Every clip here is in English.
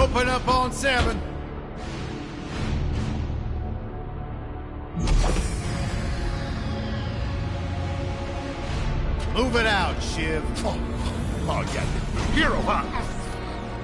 Open up on 7. Move it out, Shiv. Oh, yeah. Hero, huh?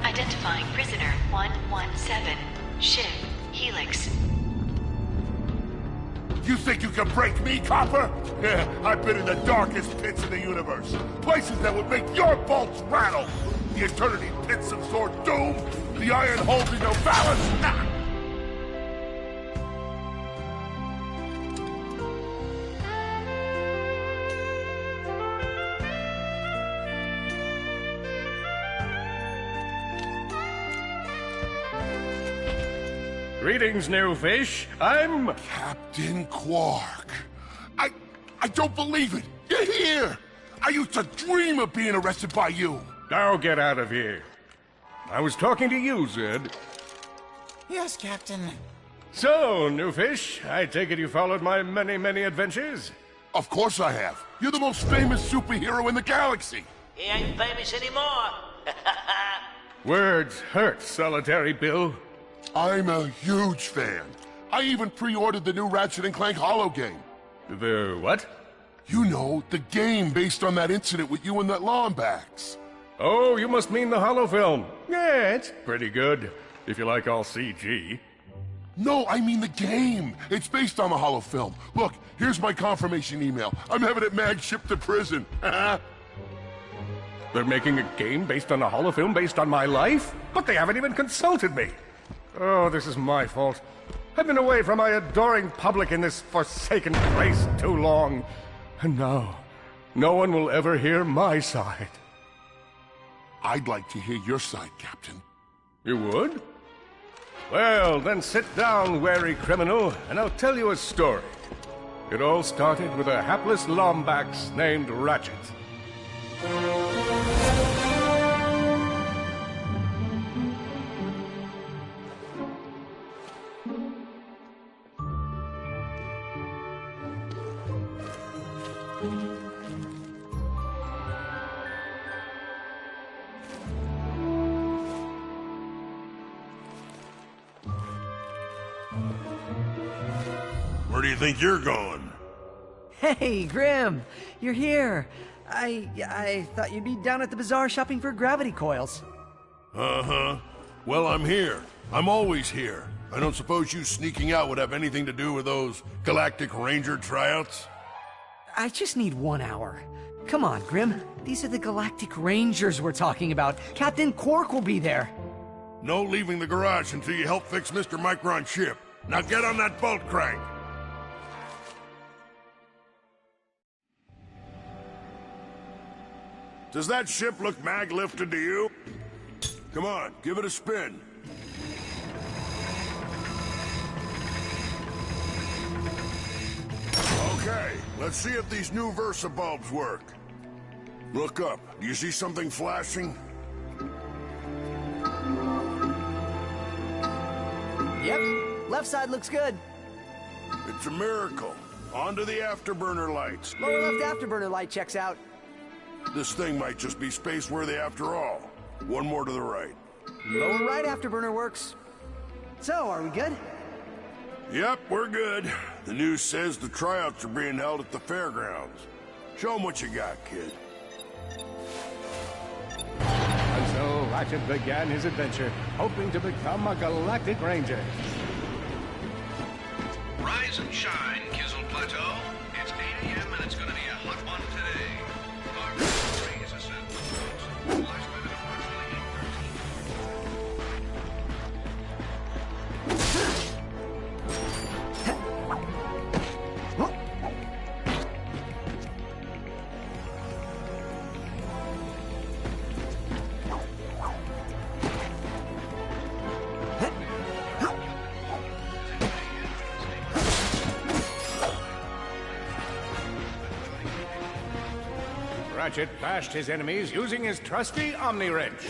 Identifying prisoner 117. Shiv, Helix. You think you can break me, Copper? Yeah, I've been in the darkest pits in the universe. Places that would make your bolts rattle. The eternity pits of Sword Doom. The iron holding no balance. Nah. Greetings, new fish. I'm... Captain Quark. I don't believe it. You're here. I used to dream of being arrested by you. Now get out of here. I was talking to you, Zed. Yes, Captain. So, new fish, I take it you followed my many, many adventures? Of course I have. You're the most famous superhero in the galaxy. He ain't famous anymore. Words hurt, Solitary Bill. I'm a huge fan. I even pre-ordered the new Ratchet and Clank holo game. The what? You know, the game based on that incident with you and that Lombax. Oh, you must mean the holo film. Yeah, it's pretty good, if you like all CG. No, I mean the game. It's based on the holo film. Look, here's my confirmation email. I'm having it mag shipped to prison. They're making a game based on a holo film based on my life? But they haven't even consulted me. Oh, this is my fault. I've been away from my adoring public in this forsaken place too long. And now, no one will ever hear my side. I'd like to hear your side, Captain. You would? Well, then sit down, wary criminal, and I'll tell you a story. It all started with a hapless Lombax named Ratchet. Where do you think you're going? Hey, Grim, you're here. I thought you'd be down at the bazaar shopping for gravity coils. Uh-huh. Well, I'm here. I'm always here. I don't suppose you sneaking out would have anything to do with those Galactic Ranger tryouts? I just need 1 hour. Come on, Grim. These are the Galactic Rangers we're talking about. Captain Quark will be there. No leaving the garage until you help fix Mr. Micron's ship. Now get on that bolt crank. Does that ship look mag-lifted to you? Come on, give it a spin. Okay, let's see if these new Versa bulbs work. Look up. Do you see something flashing? Yep, left side looks good. It's a miracle. On to the afterburner lights. Lower left afterburner light checks out. This thing might just be space-worthy after all. One more to the right. Lower right afterburner works. So, are we good? Yep, we're good. The news says the tryouts are being held at the fairgrounds. Show 'em what you got, kid. And so Ratchet began his adventure, hoping to become a Galactic Ranger. Rise and shine, Kizzle Plateau. It's 8 a.m. and it's going to be a hot one today. Our train is ascending. Last time at approximately 8:13. Ratchet bashed his enemies using his trusty Omni Wrench.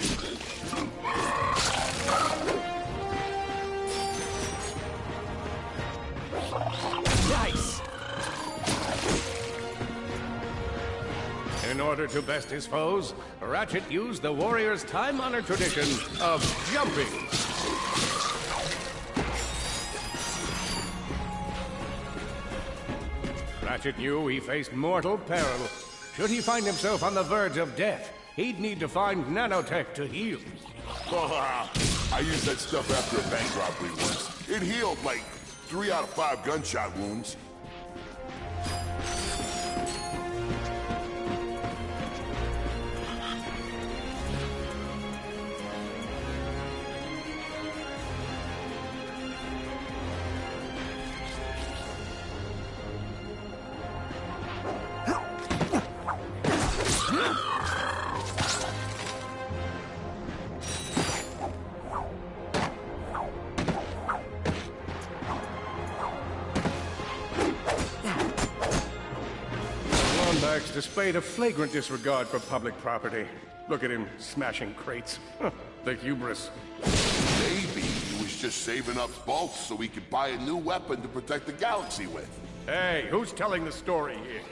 Nice! In order to best his foes, Ratchet used the warrior's time-honored tradition of jumping. Ratchet knew he faced mortal peril. Should he find himself on the verge of death, he'd need to find nanotech to heal. I used that stuff after a bank robbery once. It healed like 3 out of 5 gunshot wounds. Lombax displayed a flagrant disregard for public property. Look at him smashing crates. The hubris. Maybe he was just saving up bolts so he could buy a new weapon to protect the galaxy with. Hey, who's telling the story here?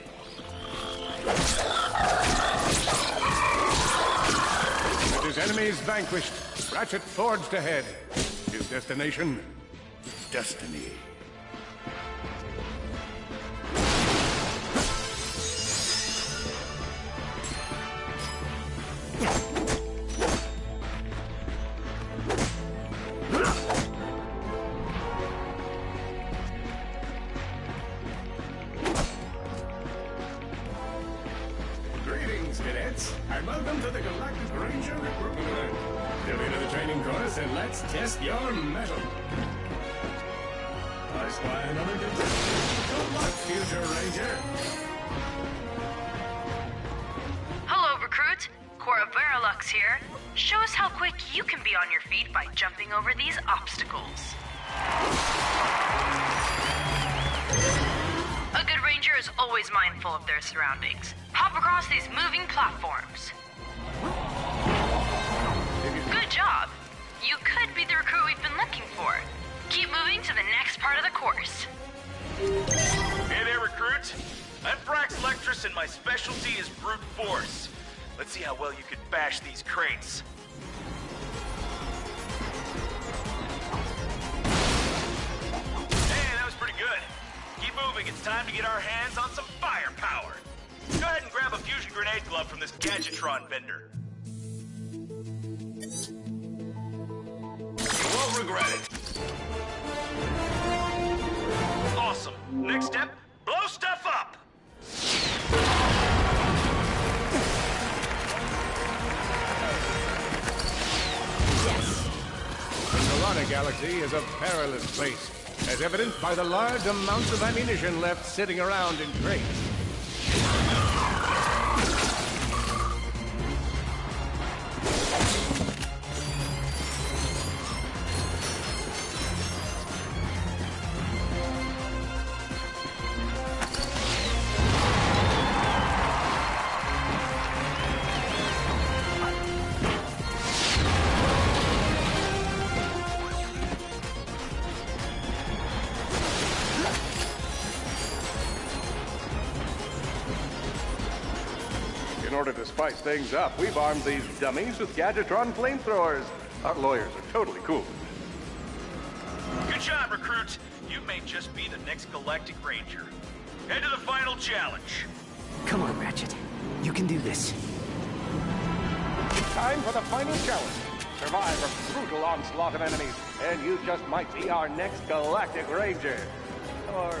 With his enemies vanquished, Ratchet forged ahead. His destination? Destiny. Greetings, cadets, and welcome to the Galactic Ranger Recruitment Event. Get into the training course and let's test your mettle. I spy another contestant. Good luck, future Ranger. Hello, recruit. Cora Veralux here. Show us how quick you can be on your feet by jumping over these obstacles. A good ranger is always mindful of their surroundings. Hop across these moving platforms. Good job. You could be the recruit we've been looking for. Keep moving to the next part of the course. Hey there, recruit. I'm Brax Lectress, and my specialty is brute force. Let's see how well you can bash these crates. Hey, that was pretty good. Keep moving. It's time to get our hands on some firepower. Go ahead and grab a fusion grenade glove from this Gadgetron vendor. You won't regret it. Awesome. Next step, blow stuff up. The Solana Galaxy is a perilous place, as evidenced by the large amounts of ammunition left sitting around in crates. In order to spice things up, we've armed these dummies with Gadgetron flamethrowers. Our lawyers are totally cool. Good job, recruit. You may just be the next Galactic Ranger. Head to the final challenge. Come on, Ratchet. You can do this. It's time for the final challenge. Survive a brutal onslaught of enemies, and you just might be our next Galactic Ranger. Or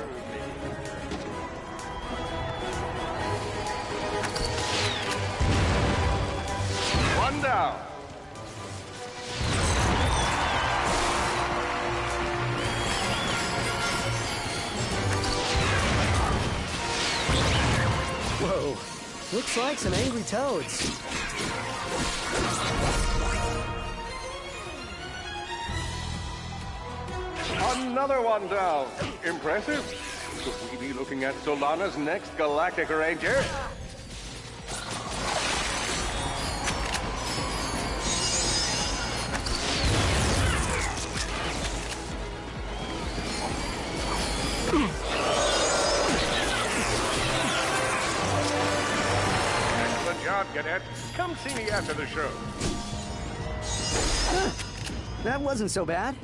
one down. Whoa. Looks like some angry toads. Another one down. Impressive. Could we be looking at Solana's next Galactic Ranger? Excellent job, cadet. Come see me after the show. That wasn't so bad.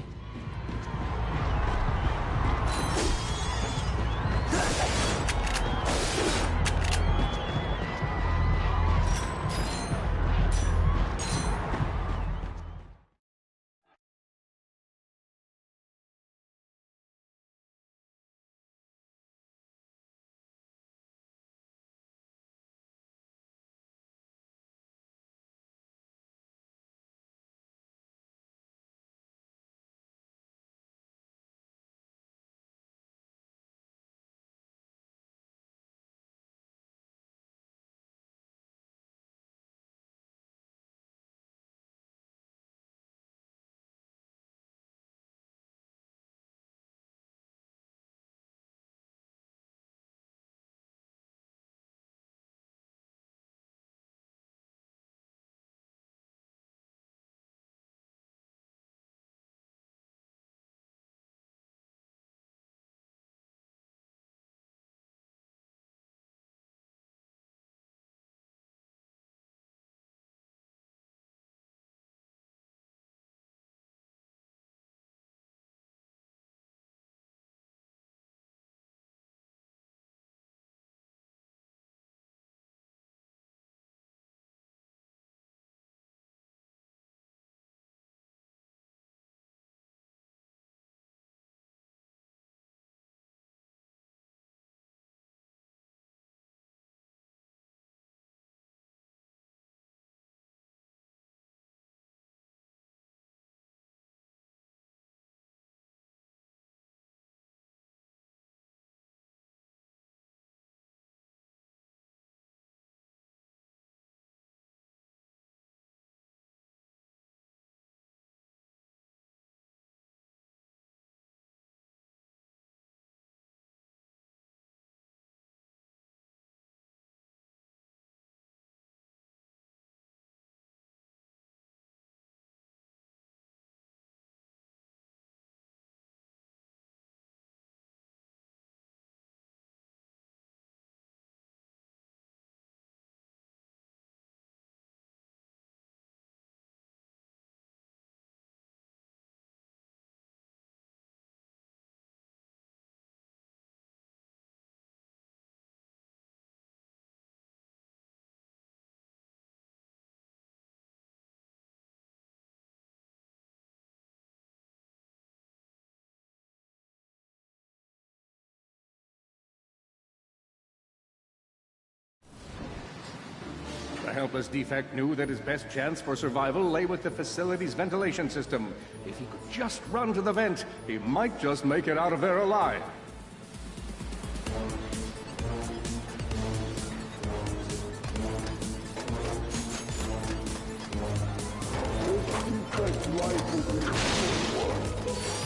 helpless defect knew that his best chance for survival lay with the facility's ventilation system. If he could just run to the vent, he might just make it out of there alive.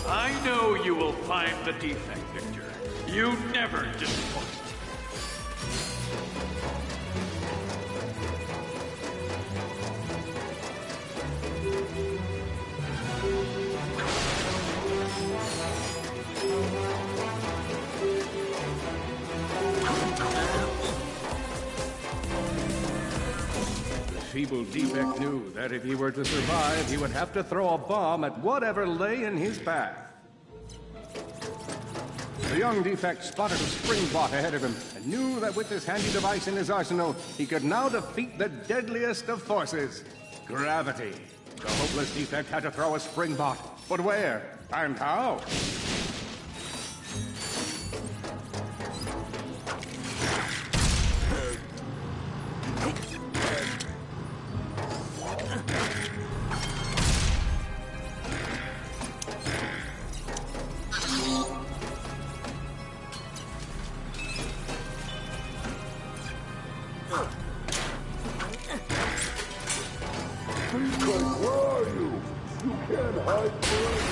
I know you will find the defect, Victor. You never disappoint. The feeble defect knew that if he were to survive, he would have to throw a bomb at whatever lay in his path. The young defect spotted a spring bot ahead of him and knew that with this handy device in his arsenal, he could now defeat the deadliest of forces, gravity. The hopeless defect had to throw a spring bot, but where and how? Where are you? You can't hide forever.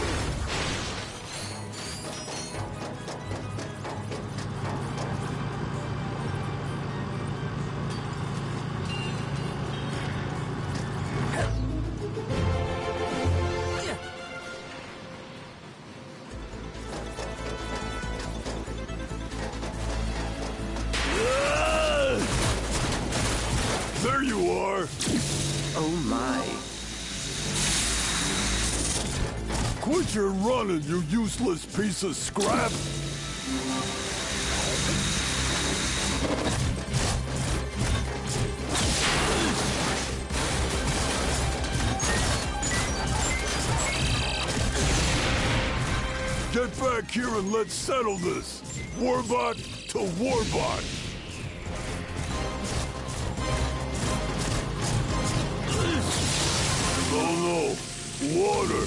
There you are! Oh my. Quit your running, you useless piece of scrap! Get back here and let's settle this! Warbot to Warbot! Oh no! Water!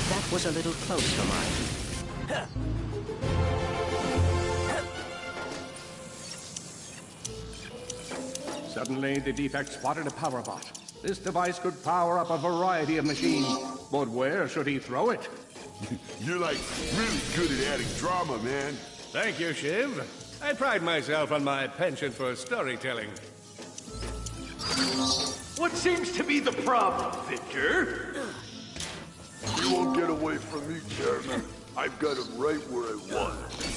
That was a little close for mine. Suddenly, the defect spotted a power bot. This device could power up a variety of machines, but where should he throw it? You're like really good at adding drama, man. Thank you, Shiv. I pride myself on my penchant for storytelling. What seems to be the problem, Victor? You won't get away from me, Chairman. I've got him right where I want him.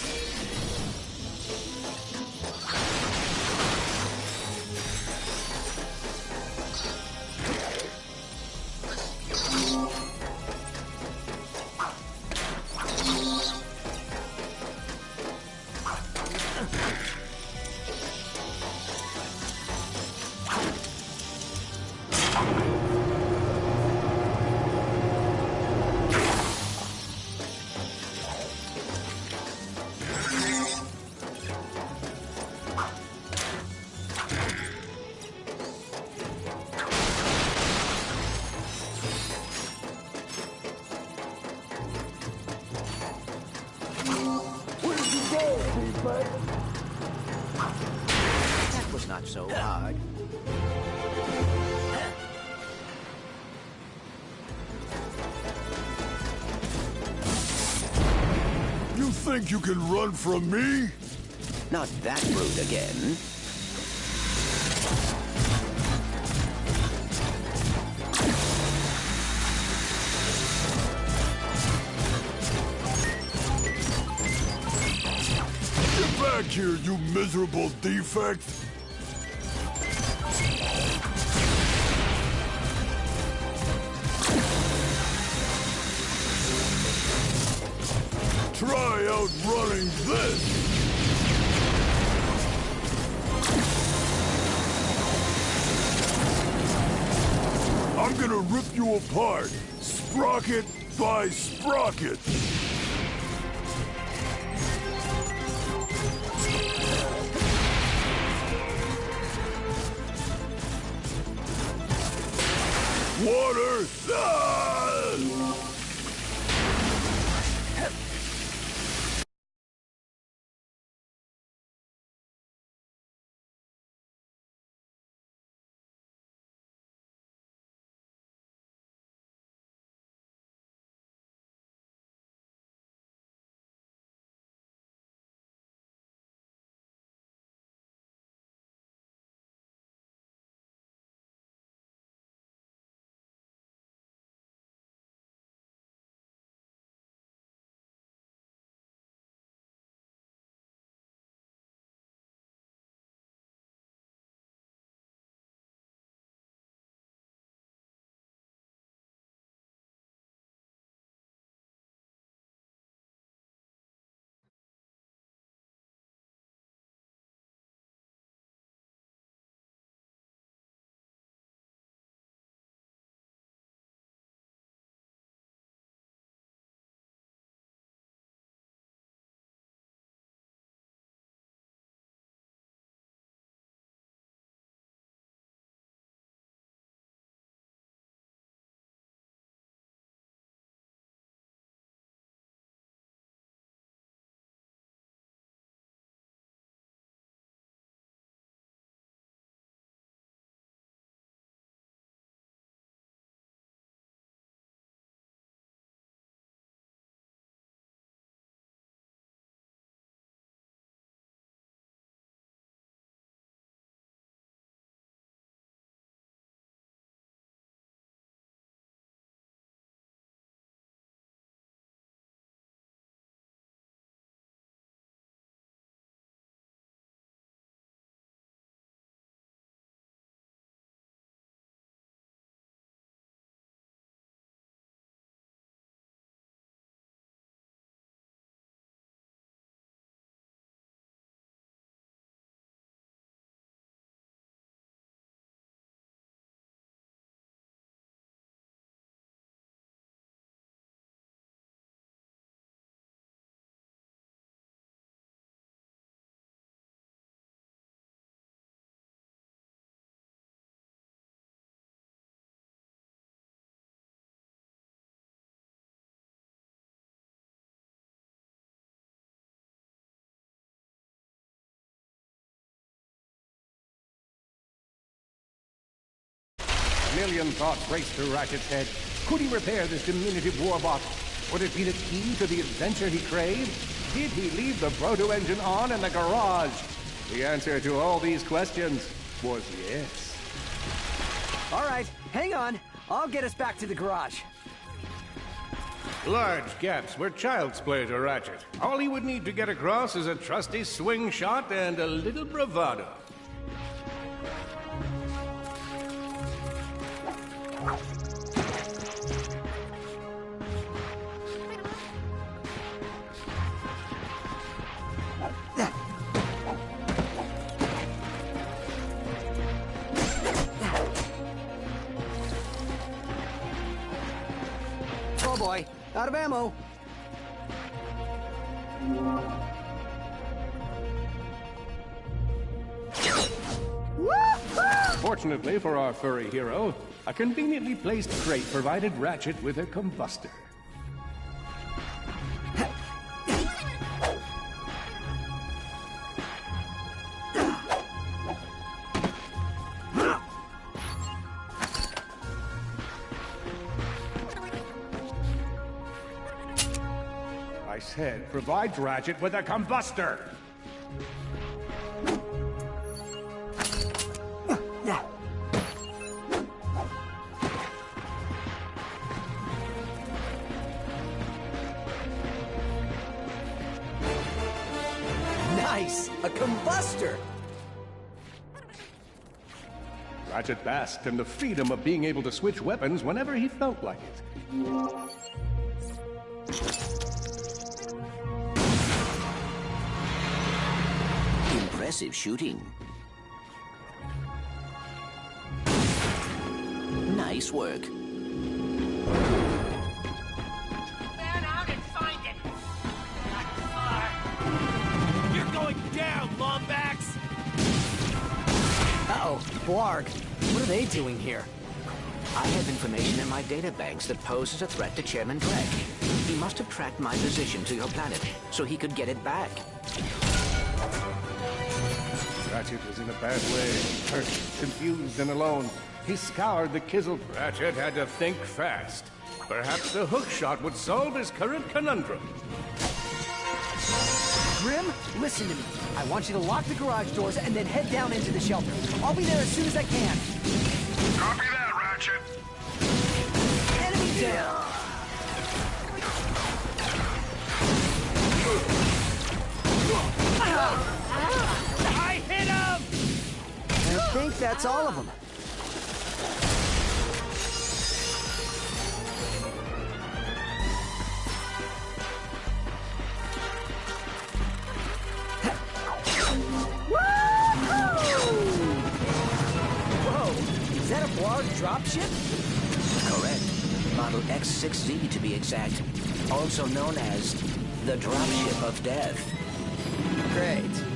That was not so hard. You think you can run from me? Not that rude again. Get back here, you miserable defect! Try outrunning this! I'm gonna rip you apart, sprocket by sprocket! Water! Ah! A million thoughts raced through Ratchet's head. Could he repair this diminutive warbot? Would it be the key to the adventure he craved? Did he leave the proto-engine on in the garage? The answer to all these questions was yes. All right, hang on. I'll get us back to the garage. Large gaps were child's play to Ratchet. All he would need to get across is a trusty swing shot and a little bravado. Oh boy, out of ammo. Fortunately for our furry hero, a conveniently placed crate provided Ratchet with a combustor. I said, provides Ratchet with a combustor! Nice! A combustor! Ratchet basked in the freedom of being able to switch weapons whenever he felt like it. Impressive shooting. Nice work. Man out and find it! Not far. You're going down, Lombax! Uh-oh, Blarg. What are they doing here? I have information in my databanks that poses a threat to Chairman Drek. He must have tracked my position to your planet, so he could get it back. Ratchet was in a bad way. Hurt, confused, and alone. He scoured the Kizzle. Ratchet had to think fast. Perhaps the hookshot would solve his current conundrum. Grim, listen to me. I want you to lock the garage doors and then head down into the shelter. I'll be there as soon as I can. Copy that, Ratchet. Enemy down! I hit him! I think that's all of them. Whoa! Is that a large dropship? Correct. Model X6Z to be exact. Also known as the Dropship of Death. Great.